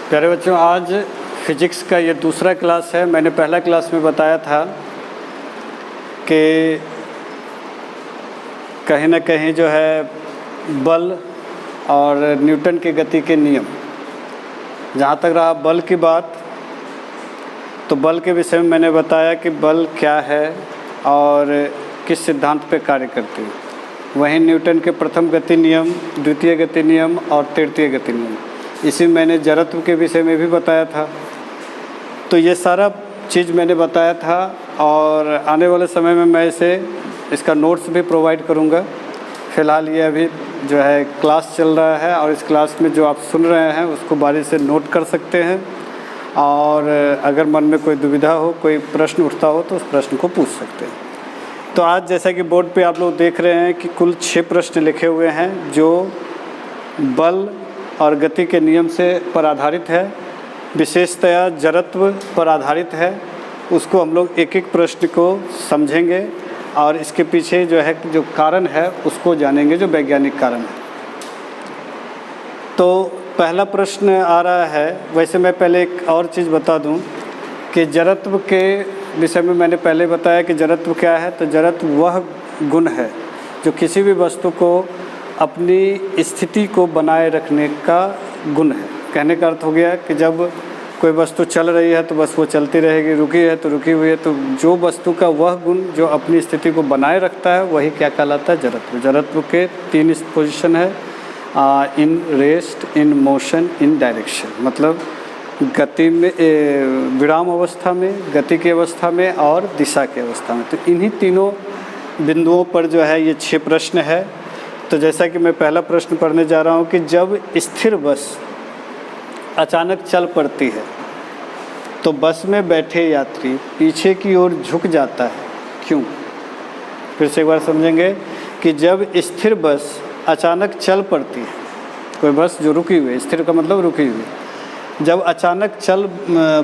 प्यारे बच्चों, आज फिजिक्स का ये दूसरा क्लास है। मैंने पहला क्लास में बताया था कि कहीं ना कहीं जो है बल और न्यूटन की गति के नियम, जहाँ तक रहा बल की बात, तो बल के विषय में मैंने बताया कि बल क्या है और किस सिद्धांत पे कार्य करती है। वहीं न्यूटन के प्रथम गति नियम, द्वितीय गति नियम और तृतीय गति नियम, इसी मैंने जड़त्व के विषय में भी बताया था। तो ये सारा चीज़ मैंने बताया था और आने वाले समय में मैं इसका नोट्स भी प्रोवाइड करूँगा। फ़िलहाल ये अभी जो है क्लास चल रहा है और इस क्लास में जो आप सुन रहे हैं उसको बारी से नोट कर सकते हैं और अगर मन में कोई दुविधा हो, कोई प्रश्न उठता हो तो उस प्रश्न को पूछ सकते हैं। तो आज जैसा कि बोर्ड पे आप लोग देख रहे हैं कि कुल 6 प्रश्न लिखे हुए हैं जो बल और गति के नियम से पर आधारित है, विशेषतया जड़त्व पर आधारित है। उसको हम लोग एक एक प्रश्न को समझेंगे और इसके पीछे जो कारण है उसको जानेंगे, जो वैज्ञानिक कारण है। तो पहला प्रश्न आ रहा है। वैसे मैं पहले एक और चीज़ बता दूं कि जड़त्व के विषय में मैंने पहले बताया कि जड़त्व क्या है। तो जड़त्व वह गुण है जो किसी भी वस्तु को अपनी स्थिति को बनाए रखने का गुण है। कहने का अर्थ हो गया कि जब कोई वस्तु चल रही है तो बस वो चलती रहेगी, रुकी है तो रुकी हुई है। तो जो वस्तु का वह गुण जो अपनी स्थिति को बनाए रखता है वही क्या कहलाता है? जड़त्व। जड़त्व के 3 पोजीशन है, in rest, in motion, in direction. मतलब गति में, विराम अवस्था में, गति की अवस्था में और दिशा की अवस्था में। तो इन्हीं तीनों बिंदुओं पर जो है ये 6 प्रश्न है। तो जैसा कि मैं पहला प्रश्न पढ़ने जा रहा हूँ कि जब स्थिर बस अचानक चल पड़ती है तो बस में बैठे यात्री पीछे की ओर झुक जाता है, क्यों? फिर से एक बार समझेंगे कि जब स्थिर बस अचानक चल पड़ती है, कोई बस जो रुकी हुई है, स्थिर का मतलब रुकी हुई, जब अचानक चल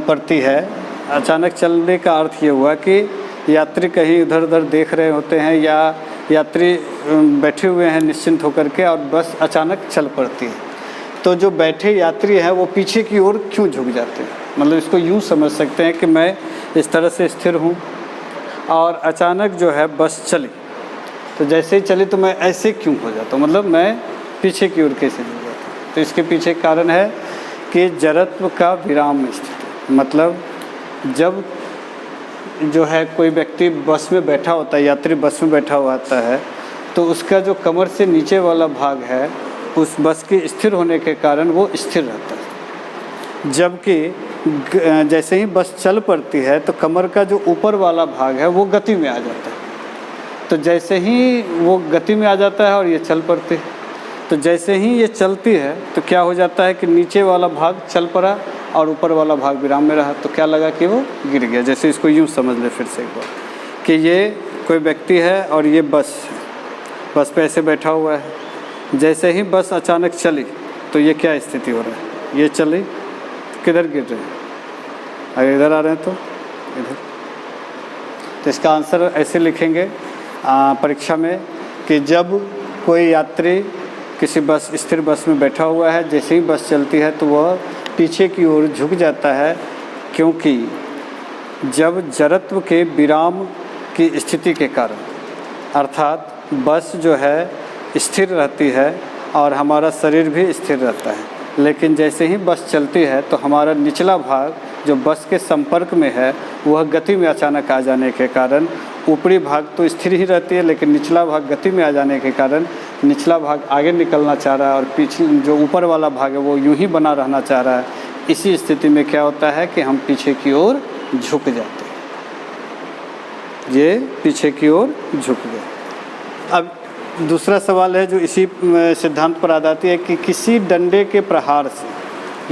पड़ती है, अचानक चलने का अर्थ ये हुआ कि यात्री कहीं इधर उधर देख रहे होते हैं या यात्री बैठे हुए हैं निश्चिंत होकर के और बस अचानक चल पड़ती है। तो जो बैठे यात्री हैं वो पीछे की ओर क्यों झुक जाते हैं? मतलब इसको यूँ समझ सकते हैं कि मैं इस तरह से स्थिर हूँ और अचानक जो है बस चली, तो जैसे ही चली तो मैं ऐसे क्यों हो जाता हूँ? मतलब मैं पीछे की ओर कैसे झुक जाता हूँ? तो इसके पीछे कारण है कि जड़त्व का विराम स्थिति। मतलब जब जो है कोई व्यक्ति बस में बैठा होता है, यात्री बस में बैठा हुआ आता है, तो उसका जो कमर से नीचे वाला भाग है उस बस के स्थिर होने के कारण वो स्थिर रहता है। जबकि जैसे ही बस चल पड़ती है तो कमर का जो ऊपर वाला भाग है वो गति में आ जाता है। तो जैसे ही वो गति में आ जाता है और ये चल पड़ती है, तो जैसे ही ये चलती है तो क्या हो जाता है कि नीचे वाला भाग चल पड़ा और ऊपर वाला भाग विराम में रहा। तो क्या लगा कि वो गिर गया। जैसे इसको यूँ समझ ले फिर से एक बार कि ये कोई व्यक्ति है और ये बस है, बस पे ऐसे बैठा हुआ है। जैसे ही बस अचानक चली तो ये क्या स्थिति हो रहा है? ये चली, किधर गिर रहे हैं? अगर इधर आ रहे हैं तो इधर। तो इसका आंसर ऐसे लिखेंगे परीक्षा में कि जब कोई यात्री किसी बस, स्थिर बस में बैठा हुआ है, जैसे ही बस चलती है तो वह पीछे की ओर झुक जाता है, क्योंकि जब जड़त्व के विराम की स्थिति के कारण, अर्थात बस जो है स्थिर रहती है और हमारा शरीर भी स्थिर रहता है, लेकिन जैसे ही बस चलती है तो हमारा निचला भाग जो बस के संपर्क में है वह गति में अचानक आ जाने के कारण, ऊपरी भाग तो स्थिर ही रहती है लेकिन निचला भाग गति में आ जाने के कारण निचला भाग आगे निकलना चाह रहा है और पीछे जो ऊपर वाला भाग है वो यूं ही बना रहना चाह रहा है। इसी स्थिति में क्या होता है कि हम पीछे की ओर झुक जाते हैं। ये पीछे की ओर झुक गए। अब दूसरा सवाल है जो इसी सिद्धांत पर आधारित है कि किसी डंडे के प्रहार से,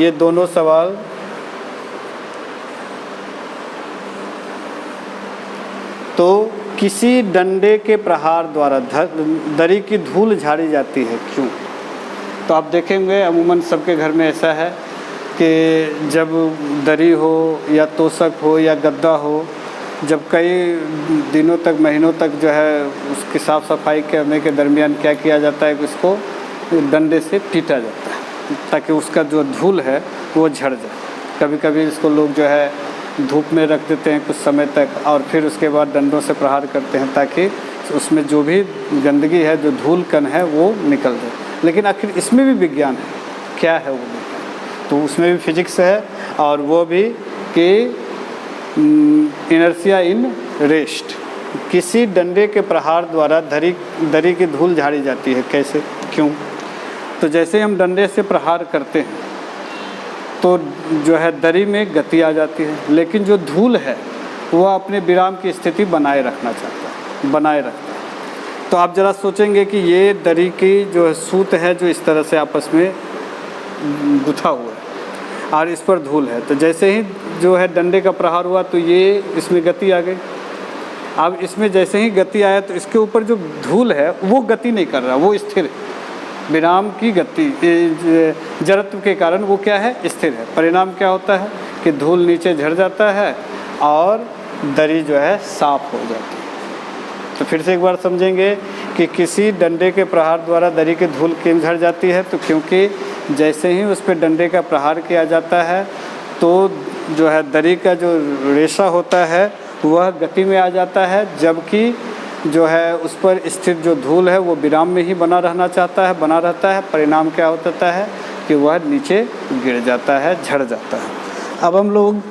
ये दोनों सवाल तो किसी डंडे के प्रहार द्वारा दरी की धूल झाड़ी जाती है, क्यों? तो आप देखेंगे अमूमन सबके घर में ऐसा है कि जब दरी हो या तोशक हो या गद्दा हो, जब कई दिनों तक, महीनों तक जो है उसकी साफ़ सफाई करने के दरमियान क्या किया जाता है कि उसको डंडे से पीटा जाता है। ताकि उसका जो धूल है वो झड़ जाए। कभी कभी इसको लोग जो है धूप में रख देते हैं कुछ समय तक और फिर उसके बाद डंडों से प्रहार करते हैं ताकि उसमें जो भी गंदगी है, जो धूल कण है, वो निकल जाए। लेकिन आखिर इसमें भी विज्ञान है। क्या है वो विज्ञान? तो उसमें भी फिजिक्स है और वो भी कि इनर्शिया इन रेस्ट, किसी डंडे के प्रहार द्वारा दरी की धूल झाड़ी जाती है। कैसे, क्यों? तो जैसे हम डंडे से प्रहार करते हैं तो जो है दरी में गति आ जाती है, लेकिन जो धूल है वह अपने विराम की स्थिति बनाए रखना चाहता है, बनाए रखता है। तो आप ज़रा सोचेंगे कि ये दरी की जो सूत है जो इस तरह से आपस में गुथा हुआ है और इस पर धूल है, तो जैसे ही जो है डंडे का प्रहार हुआ तो ये इसमें गति आ गई। अब इसमें जैसे ही गति आया तो इसके ऊपर जो धूल है वो गति नहीं कर रहा, वो स्थिर है। विराम की गति जड़त्व के कारण वो क्या है, स्थिर है। परिणाम क्या होता है कि धूल नीचे झड़ जाता है और दरी जो है साफ हो जाती है। तो फिर से एक बार समझेंगे कि किसी डंडे के प्रहार द्वारा दरी की धूल क्यों झड़ जाती है, तो क्योंकि जैसे ही उस पर डंडे का प्रहार किया जाता है तो जो है दरी का जो रेशा होता है वह गति में आ जाता है, जबकि जो है उस पर स्थित जो धूल है वो विराम में ही बना रहता है। परिणाम क्या होता है कि वह नीचे गिर जाता है, झड़ जाता है। अब हम लोग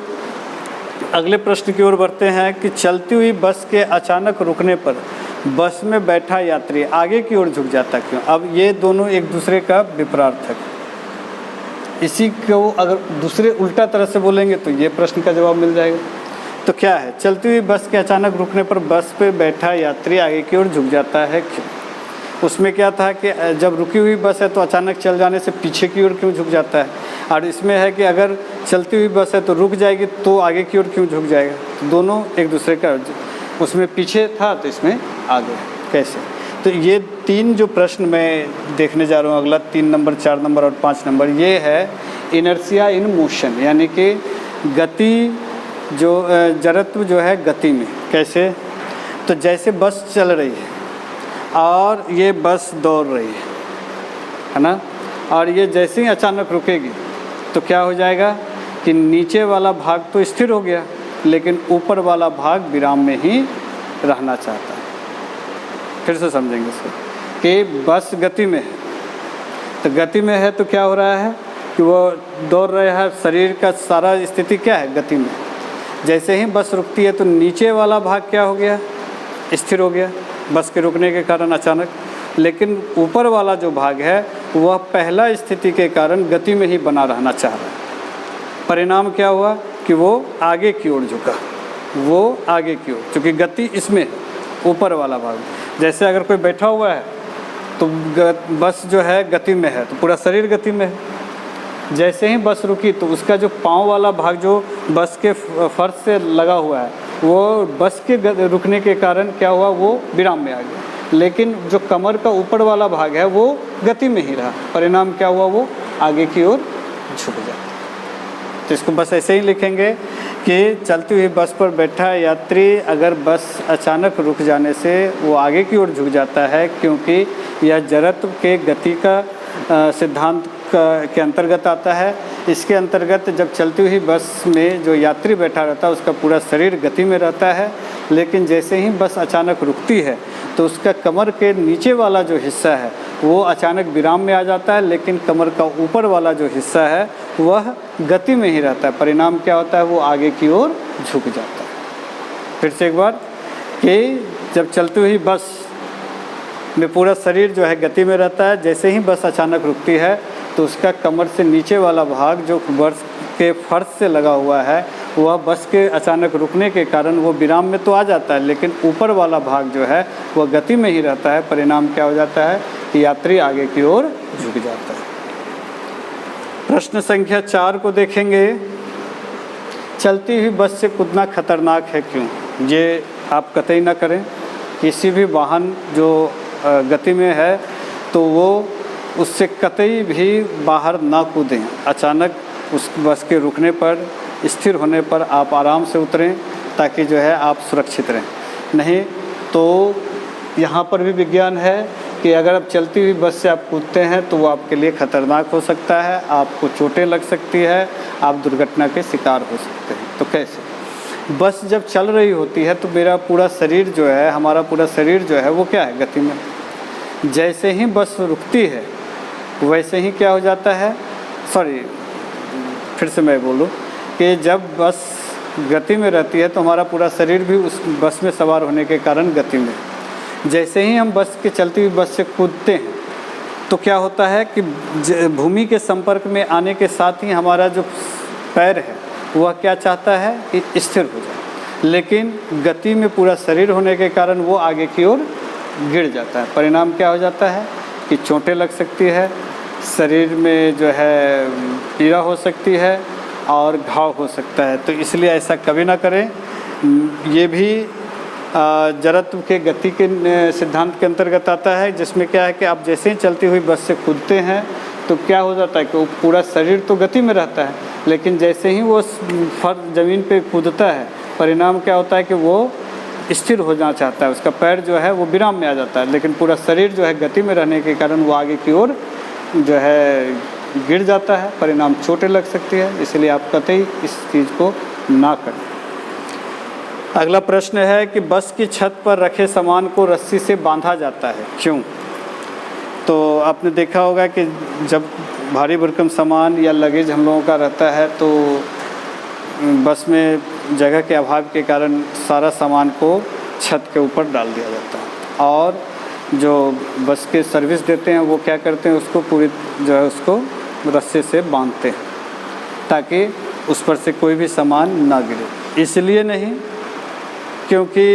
अगले प्रश्न की ओर बढ़ते हैं कि चलती हुई बस के अचानक रुकने पर बस में बैठा यात्री आगे की ओर झुक जाता क्यों? अब ये दोनों एक दूसरे का विपरीत है। इसी को अगर दूसरे उल्टा तरह से बोलेंगे तो ये प्रश्न का जवाब मिल जाएगा। तो क्या है, चलती हुई बस के अचानक रुकने पर बस पे बैठा यात्री आगे की ओर झुक जाता है क्यों? उसमें क्या था कि जब रुकी हुई बस है तो अचानक चल जाने से पीछे की ओर क्यों झुक जाता है, और इसमें है कि अगर चलती हुई बस है तो रुक जाएगी तो आगे की ओर क्यों झुक जाएगा। तो दोनों एक दूसरे का, उसमें पीछे था तो इसमें आगे। कैसे? तो ये तीन जो प्रश्न मैं देखने जा रहा हूँ, अगला 3 नंबर, 4 नंबर और 5 नंबर, ये है इनर्शिया इन मोशन, यानी कि गति जो जड़त्व जो है गति में। कैसे? तो जैसे बस चल रही है और ये बस दौड़ रही है ना, और ये जैसे ही अचानक रुकेगी तो क्या हो जाएगा कि नीचे वाला भाग तो स्थिर हो गया लेकिन ऊपर वाला भाग विराम में ही रहना चाहता है। फिर से समझेंगे इसको कि बस गति में है, तो गति में है तो क्या हो रहा है कि वो दौड़ रहा है, शरीर का सारा स्थिति क्या है, गति में। जैसे ही बस रुकती है तो नीचे वाला भाग क्या हो गया, स्थिर हो गया बस के रुकने के कारण अचानक, लेकिन ऊपर वाला जो भाग है वह पहला स्थिति के कारण गति में ही बना रहना चाह रहा है। परिणाम क्या हुआ कि वो आगे की ओर झुका, वो आगे की ओर, क्योंकि गति इसमें ऊपर वाला भाग। जैसे अगर कोई बैठा हुआ है तो बस जो है गति में है तो पूरा शरीर गति में है। जैसे ही बस रुकी तो उसका जो पाँव वाला भाग जो बस के फर्श से लगा हुआ है वो बस के रुकने के कारण क्या हुआ, वो विराम में आ गया, लेकिन जो कमर का ऊपर वाला भाग है वो गति में ही रहा। परिणाम क्या हुआ, वो आगे की ओर झुक जाता। तो इसको बस ऐसे ही लिखेंगे कि चलती हुई बस पर बैठा यात्री अगर बस अचानक रुक जाने से वो आगे की ओर झुक जाता है, क्योंकि यह जड़त्व के गति का सिद्धांत के अंतर्गत आता है। इसके अंतर्गत जब चलती हुई बस में जो यात्री बैठा रहता है उसका पूरा शरीर गति में रहता है, लेकिन जैसे ही बस अचानक रुकती है तो उसका कमर के नीचे वाला जो हिस्सा है वो अचानक विराम में आ जाता है, लेकिन कमर का ऊपर वाला जो हिस्सा है वह गति में ही रहता है। परिणाम क्या होता है, वो आगे की ओर झुक जाता है। फिर से एक बार कि जब चलती हुई बस में पूरा शरीर जो है गति में रहता है, जैसे ही बस अचानक रुकती है तो उसका कमर से नीचे वाला भाग जो बस के फर्श से लगा हुआ है वह बस के अचानक रुकने के कारण वो विराम में तो आ जाता है, लेकिन ऊपर वाला भाग जो है वह गति में ही रहता है। परिणाम क्या हो जाता है कि यात्री आगे की ओर झुक जाता है। प्रश्न संख्या 4 को देखेंगे। चलती हुई बस से कूदना खतरनाक है क्यों? ये आप कतई ना करें। किसी भी वाहन जो गति में है तो वो उससे कतई भी बाहर ना कूदें। अचानक उस बस के रुकने पर, स्थिर होने पर आप आराम से उतरें ताकि जो है आप सुरक्षित रहें। नहीं तो यहाँ पर भी विज्ञान है कि अगर आप चलती हुई बस से आप कूदते हैं तो वो आपके लिए ख़तरनाक हो सकता है, आपको चोटें लग सकती है, आप दुर्घटना के शिकार हो सकते हैं। तो कैसे? बस जब चल रही होती है तो मेरा पूरा शरीर जो है, हमारा पूरा शरीर जो है वो क्या है, गति में। जैसे ही बस रुकती है वैसे ही क्या हो जाता है, सॉरी फिर से मैं बोलूँ कि जब बस गति में रहती है तो हमारा पूरा शरीर भी उस बस में सवार होने के कारण गति में। जैसे ही हम बस के चलती हुई बस से कूदते हैं तो क्या होता है कि भूमि के संपर्क में आने के साथ ही हमारा जो पैर है वह क्या चाहता है कि स्थिर हो जाए, लेकिन गति में पूरा शरीर होने के कारण वो आगे की ओर गिर जाता है। परिणाम क्या हो जाता है कि चोटें लग सकती है, शरीर में जो है पीड़ा हो सकती है और घाव हो सकता है। तो इसलिए ऐसा कभी ना करें। ये भी जड़त्व के गति के सिद्धांत के अंतर्गत आता है, जिसमें क्या है कि आप जैसे ही चलती हुई बस से कूदते हैं तो क्या हो जाता है कि वो पूरा शरीर तो गति में रहता है, लेकिन जैसे ही वो ज़मीन पे कूदता है परिणाम क्या होता है कि वो स्थिर हो जाना चाहता है, उसका पैर जो है वो विराम में आ जाता है, लेकिन पूरा शरीर जो है गति में रहने के कारण वो आगे की ओर जो है गिर जाता है, परिणाम चोटें लग सकती है। इसलिए आप कतई इस चीज़ को ना करें। अगला प्रश्न है कि बस की छत पर रखे सामान को रस्सी से बांधा जाता है, क्यों? तो आपने देखा होगा कि जब भारी भरकम सामान या लगेज हम लोगों का रहता है तो बस में जगह के अभाव के कारण सारा सामान को छत के ऊपर डाल दिया जाता है, और जो बस के सर्विस देते हैं वो क्या करते हैं, उसको पूरी जो है उसको रस्से से बांधते हैं ताकि उस पर से कोई भी सामान ना गिरे। इसलिए नहीं क्योंकि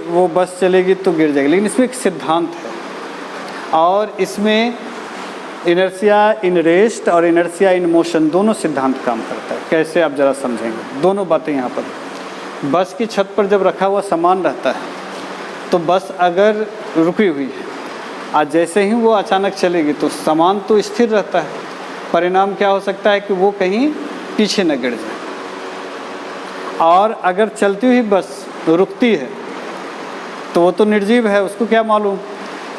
वो बस चलेगी तो गिर जाएगी, लेकिन इसमें एक सिद्धांत है और इसमें इनर्शिया इन रेस्ट और इनर्शिया इन मोशन दोनों सिद्धांत काम करता है। कैसे आप ज़रा समझेंगे दोनों बातें यहाँ पर। बस की छत पर जब रखा हुआ सामान रहता है तो बस अगर रुकी हुई है आज जैसे ही वो अचानक चलेगी तो सामान तो स्थिर रहता है, परिणाम क्या हो सकता है कि वो कहीं पीछे न गिर जाए। और अगर चलती हुई बस रुकती है तो वो तो निर्जीव है, उसको क्या मालूम,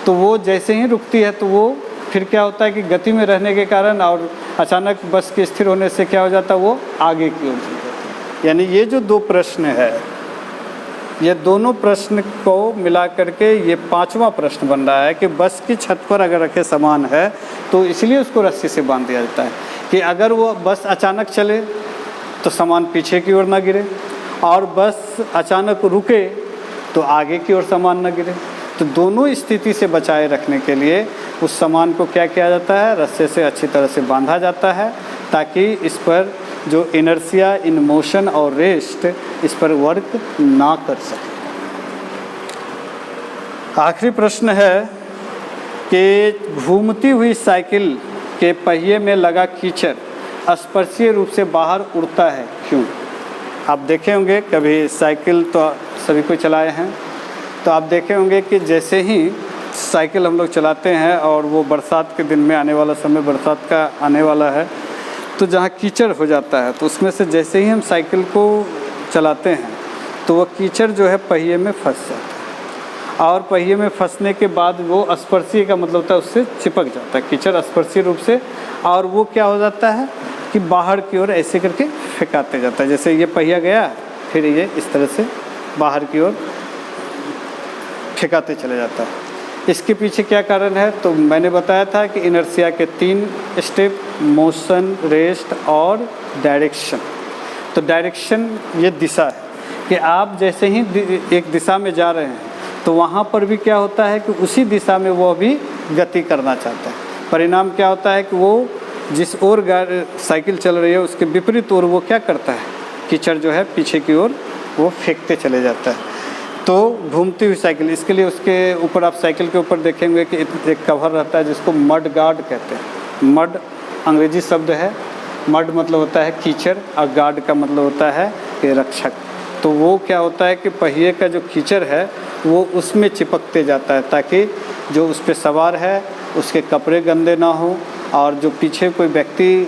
तो वो जैसे ही रुकती है तो वो फिर क्या होता है कि गति में रहने के कारण और अचानक बस के स्थिर होने से क्या हो जाता है, वो आगे की ओर चल जाती है। यानी ये जो दो प्रश्न है, ये दोनों प्रश्न को मिला करके ये पांचवा प्रश्न बन रहा है कि बस की छत पर अगर रखे सामान है तो इसलिए उसको रस्सी से बांध दिया जाता है कि अगर वो बस अचानक चले तो सामान पीछे की ओर ना गिरे, और बस अचानक रुके तो आगे की ओर सामान ना गिरे। तो दोनों स्थिति से बचाए रखने के लिए उस सामान को क्या किया जाता है, रस्से से अच्छी तरह से बांधा जाता है ताकि इस पर जो इनर्शिया इन मोशन और रेस्ट इस पर वर्क ना कर सके। आखिरी प्रश्न है कि घूमती हुई साइकिल के पहिए में लगा कीचड़ स्पर्शीय रूप से बाहर उड़ता है, क्यों? आप देखे होंगे कभी साइकिल तो सभी को चलाए हैं, तो आप देखे होंगे कि जैसे ही साइकिल हम लोग चलाते हैं और वो बरसात के दिन में आने वाला समय बरसात का आने वाला है, तो जहाँ कीचड़ हो जाता है तो उसमें से जैसे ही हम साइकिल को चलाते हैं तो वह कीचड़ जो है पहिए में फंस जाता है, और पहिए में फंसने के बाद वो स्पर्शीय का मतलब होता है उससे चिपक जाता है कीचड़ स्पर्शीय रूप से, और वो क्या हो जाता है कि बाहर की ओर ऐसे करके फेंकाते जाता है। जैसे ये पहिया गया फिर ये इस तरह से बाहर की ओर फेंकाते चले जाता है। इसके पीछे क्या कारण है, तो मैंने बताया था कि इनर्शिया के 3 स्टेप, मोशन, रेस्ट और डायरेक्शन। तो डायरेक्शन ये दिशा है कि आप जैसे ही एक दिशा में जा रहे हैं तो वहाँ पर भी क्या होता है कि उसी दिशा में वो भी गति करना चाहता है। परिणाम क्या होता है कि वो जिस ओर साइकिल चल रही है उसके विपरीत ओर वो क्या करता है, कीचड़ जो है पीछे की ओर वो फेंकते चले जाता है। तो घूमती हुई साइकिल, इसके लिए उसके ऊपर आप साइकिल के ऊपर देखेंगे कि एक कवर रहता है जिसको मड गार्ड कहते हैं। मड अंग्रेजी शब्द है, मड मतलब होता है कीचड़ और गार्ड का मतलब होता है कि रक्षक। तो वो क्या होता है कि पहिए का जो कीचड़ है वो उसमें चिपकते जाता है ताकि जो उस पर सवार है उसके कपड़े गंदे ना हो, और जो पीछे कोई व्यक्ति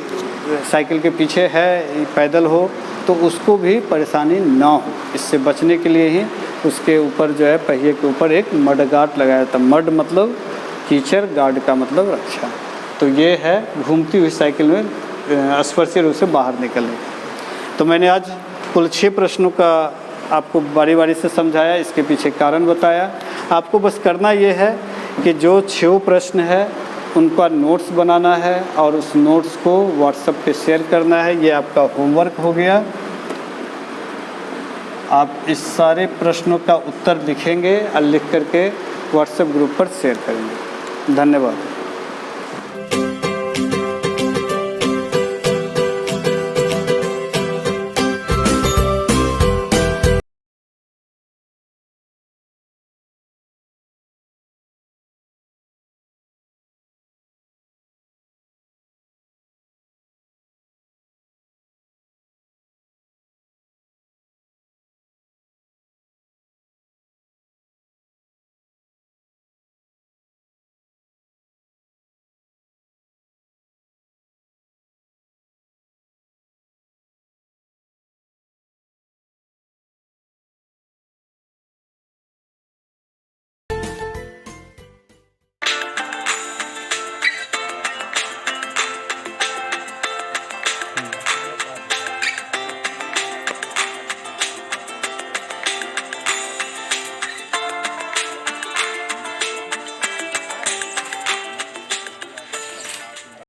साइकिल के पीछे है पैदल हो तो उसको भी परेशानी ना हो। इससे बचने के लिए ही उसके ऊपर जो है पहिए के ऊपर एक मड गार्ड लगाया जाता है। मड मतलब कीचड़, गार्ड का मतलब रक्षा। तो ये है घूमती हुई साइकिल में स्पर्शीय रूप से बाहर निकलने। तो मैंने आज कुल 6 प्रश्नों का आपको बारी बारी से समझाया, इसके पीछे कारण बताया। आपको बस करना ये है कि जो 6 प्रश्न है उनका नोट्स बनाना है और उस नोट्स को व्हाट्सएप पे शेयर करना है। ये आपका होमवर्क हो गया। आप इस सारे प्रश्नों का उत्तर लिखेंगे और लिख करके व्हाट्सएप ग्रुप पर शेयर करेंगे। धन्यवाद।